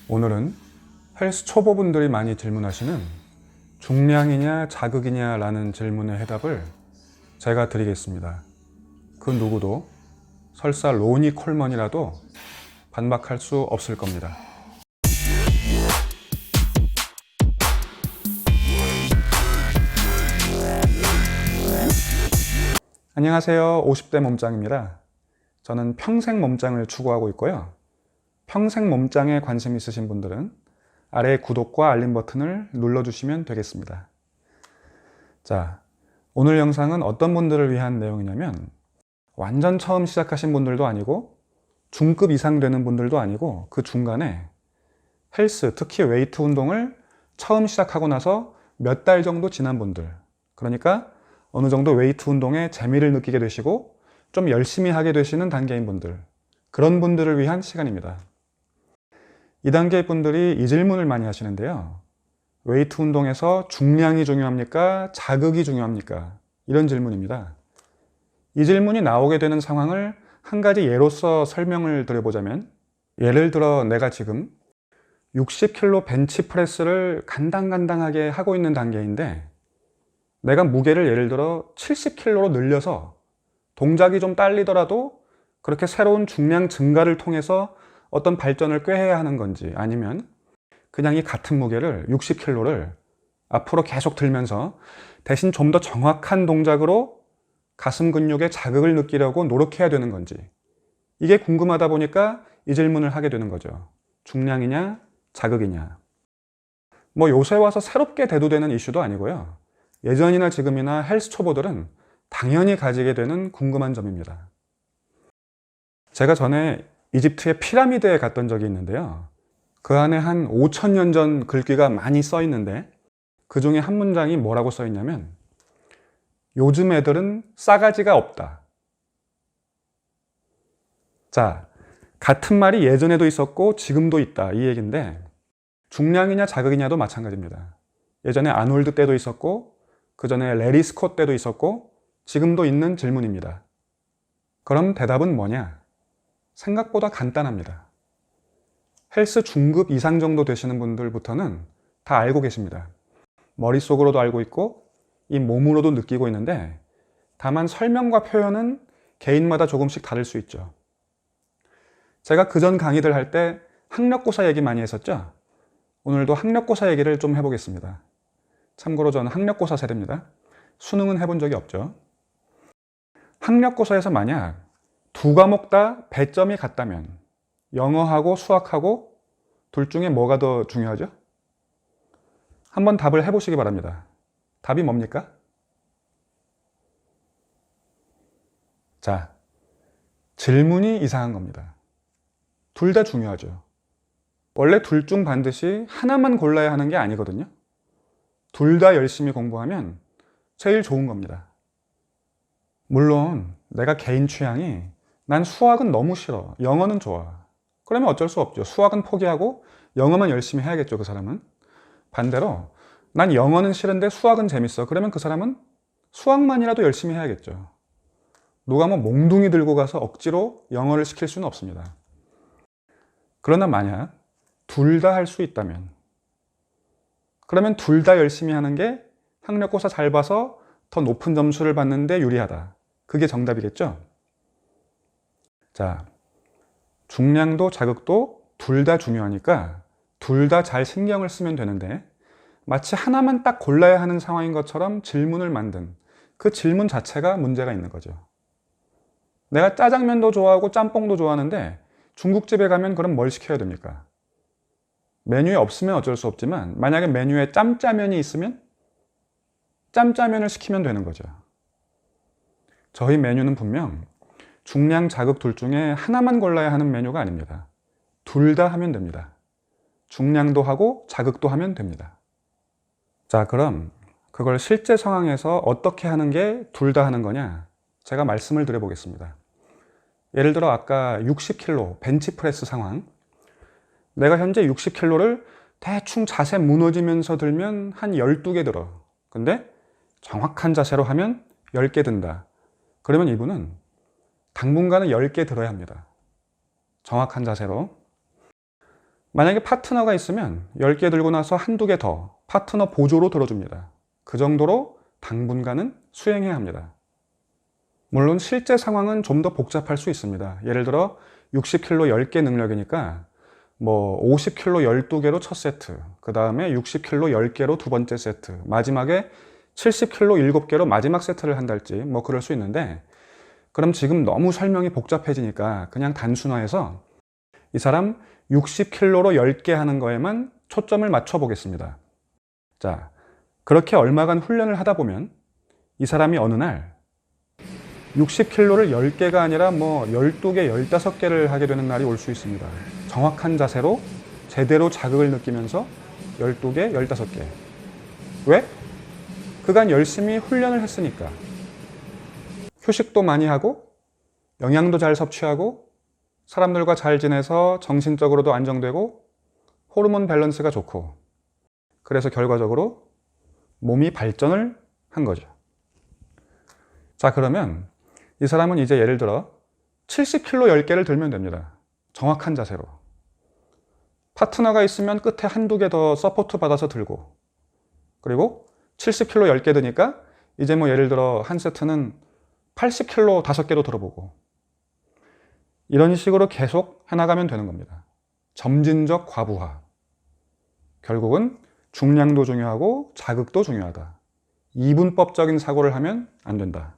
오늘은 헬스 초보분들이 많이 질문하시는 중량이냐 자극이냐 라는 질문의 해답을 제가 드리겠습니다. 그 누구도 설사 로니 콜먼이라도 반박할 수 없을 겁니다. 안녕하세요. 50대 몸짱입니다. 저는 평생 몸짱을 추구하고 있고요. 평생 몸짱에 관심 있으신 분들은 아래 구독과 알림 버튼을 눌러주시면 되겠습니다. 자, 오늘 영상은 어떤 분들을 위한 내용이냐면 완전 처음 시작하신 분들도 아니고 중급 이상 되는 분들도 아니고 그 중간에 헬스, 특히 웨이트 운동을 처음 시작하고 나서 몇 달 정도 지난 분들, 그러니까 어느 정도 웨이트 운동에 재미를 느끼게 되시고 좀 열심히 하게 되시는 단계인 분들, 그런 분들을 위한 시간입니다. 이 단계의 분들이 이 질문을 많이 하시는데요. 웨이트 운동에서 중량이 중요합니까? 자극이 중요합니까? 이런 질문입니다. 이 질문이 나오게 되는 상황을 한 가지 예로서 설명을 드려보자면, 예를 들어 내가 지금 60kg 벤치프레스를 간당간당하게 하고 있는 단계인데 내가 무게를 예를 들어 70kg로 늘려서 동작이 좀 딸리더라도 그렇게 새로운 중량 증가를 통해서 어떤 발전을 꾀해야 하는 건지, 아니면 그냥 이 같은 무게를 60kg를 앞으로 계속 들면서 대신 좀 더 정확한 동작으로 가슴 근육에 자극을 느끼려고 노력해야 되는 건지, 이게 궁금하다 보니까 이 질문을 하게 되는 거죠. 중량이냐 자극이냐. 뭐 요새 와서 새롭게 대두되는 이슈도 아니고요. 예전이나 지금이나 헬스 초보들은 당연히 가지게 되는 궁금한 점입니다. 제가 전에 이집트의 피라미드에 갔던 적이 있는데요. 그 안에 한 5,000년 전 글귀가 많이 써 있는데 그 중에 한 문장이 뭐라고 써 있냐면, 요즘 애들은 싸가지가 없다. 자, 같은 말이 예전에도 있었고 지금도 있다, 이 얘기인데 중량이냐 자극이냐도 마찬가지입니다. 예전에 아놀드 때도 있었고 그 전에 레리 스콧 때도 있었고 지금도 있는 질문입니다. 그럼 대답은 뭐냐? 생각보다 간단합니다. 헬스 중급 이상 정도 되시는 분들부터는 다 알고 계십니다. 머릿속으로도 알고 있고 이 몸으로도 느끼고 있는데, 다만 설명과 표현은 개인마다 조금씩 다를 수 있죠. 제가 그전 강의들 할 때 학력고사 얘기 많이 했었죠. 오늘도 학력고사 얘기를 좀 해보겠습니다. 참고로 저는 학력고사 세대입니다. 수능은 해본 적이 없죠. 학력고사에서 만약 두 과목 다 배점이 같다면 영어하고 수학하고 둘 중에 뭐가 더 중요하죠? 한번 답을 해보시기 바랍니다. 답이 뭡니까? 자, 질문이 이상한 겁니다. 둘 다 중요하죠. 원래 둘 중 반드시 하나만 골라야 하는 게 아니거든요. 둘 다 열심히 공부하면 제일 좋은 겁니다. 물론 내가 개인 취향이 난 수학은 너무 싫어, 영어는 좋아. 그러면 어쩔 수 없죠. 수학은 포기하고 영어만 열심히 해야겠죠, 그 사람은. 반대로 난 영어는 싫은데 수학은 재밌어. 그러면 그 사람은 수학만이라도 열심히 해야겠죠. 누가 뭐 몽둥이 들고 가서 억지로 영어를 시킬 수는 없습니다. 그러나 만약 둘 다 할 수 있다면, 그러면 둘 다 열심히 하는 게 학력고사 잘 봐서 더 높은 점수를 받는데 유리하다. 그게 정답이겠죠? 자, 중량도 자극도 둘 다 중요하니까 둘 다 잘 신경을 쓰면 되는데, 마치 하나만 딱 골라야 하는 상황인 것처럼 질문을 만든 그 질문 자체가 문제가 있는 거죠. 내가 짜장면도 좋아하고 짬뽕도 좋아하는데 중국집에 가면 그럼 뭘 시켜야 됩니까? 메뉴에 없으면 어쩔 수 없지만 만약에 메뉴에 짬짜면이 있으면 짬짜면을 시키면 되는 거죠. 저희 메뉴는 분명 중량, 자극 둘 중에 하나만 골라야 하는 메뉴가 아닙니다. 둘 다 하면 됩니다. 중량도 하고 자극도 하면 됩니다. 자, 그럼 그걸 실제 상황에서 어떻게 하는 게 둘 다 하는 거냐? 제가 말씀을 드려보겠습니다. 예를 들어 아까 60kg 벤치프레스 상황, 내가 현재 60kg를 대충 자세 무너지면서 들면 한 12개 들어. 근데 정확한 자세로 하면 10개 든다. 그러면 이분은 당분간은 10개 들어야 합니다. 정확한 자세로. 만약에 파트너가 있으면 10개 들고 나서 한두 개 더 파트너 보조로 들어줍니다. 그 정도로 당분간은 수행해야 합니다. 물론 실제 상황은 좀 더 복잡할 수 있습니다. 예를 들어 60kg 10개 능력이니까 뭐 50kg 12개로 첫 세트, 그 다음에 60kg 10개로 두 번째 세트, 마지막에 70kg 7개로 마지막 세트를 한달지 뭐 그럴 수 있는데, 그럼 지금 너무 설명이 복잡해지니까 그냥 단순화해서 이 사람 60kg로 10개 하는 거에만 초점을 맞춰 보겠습니다. 자, 그렇게 얼마간 훈련을 하다 보면 이 사람이 어느 날 60kg를 10개가 아니라 뭐 12개, 15개를 하게 되는 날이 올 수 있습니다. 정확한 자세로 제대로 자극을 느끼면서 12개, 15개. 왜? 그간 열심히 훈련을 했으니까. 휴식도 많이 하고 영양도 잘 섭취하고 사람들과 잘 지내서 정신적으로도 안정되고 호르몬 밸런스가 좋고, 그래서 결과적으로 몸이 발전을 한 거죠. 자, 그러면 이 사람은 이제 예를 들어 70kg 10개를 들면 됩니다. 정확한 자세로. 파트너가 있으면 끝에 한두 개 더 서포트 받아서 들고, 그리고 70kg 10개 드니까 이제 뭐 예를 들어 한 세트는 80kg 5개로 들어보고, 이런 식으로 계속 해나가면 되는 겁니다. 점진적 과부하. 결국은 중량도 중요하고 자극도 중요하다. 이분법적인 사고를 하면 안 된다.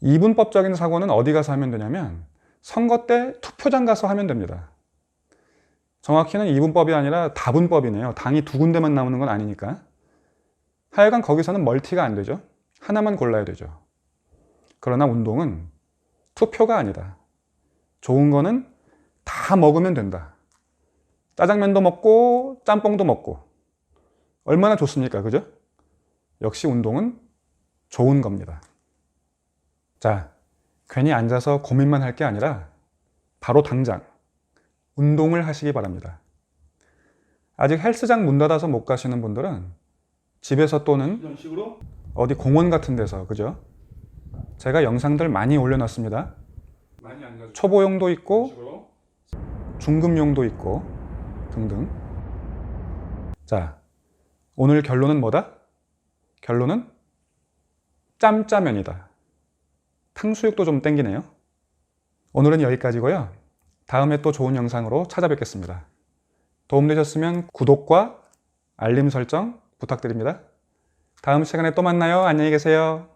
이분법적인 사고는 어디 가서 하면 되냐면 선거 때 투표장 가서 하면 됩니다. 정확히는 이분법이 아니라 다분법이네요. 당이 두 군데만 나오는 건 아니니까. 하여간 거기서는 멀티가 안 되죠. 하나만 골라야 되죠. 그러나 운동은 투표가 아니다. 좋은 거는 다 먹으면 된다. 짜장면도 먹고 짬뽕도 먹고. 얼마나 좋습니까? 그죠? 역시 운동은 좋은 겁니다. 자, 괜히 앉아서 고민만 할 게 아니라 바로 당장 운동을 하시기 바랍니다. 아직 헬스장 문 닫아서 못 가시는 분들은 집에서 또는 이런 식으로 어디 공원 같은 데서, 그죠? 제가 영상들 많이 올려놨습니다. 많이 앉아주고 초보용도 있고 식으로 중급용도 있고 등등. 자, 오늘 결론은 뭐다? 결론은 짬짜면이다. 탕수육도 좀 땡기네요. 오늘은 여기까지고요. 다음에 또 좋은 영상으로 찾아뵙겠습니다. 도움되셨으면 구독과 알림 설정 부탁드립니다. 다음 시간에 또 만나요. 안녕히 계세요.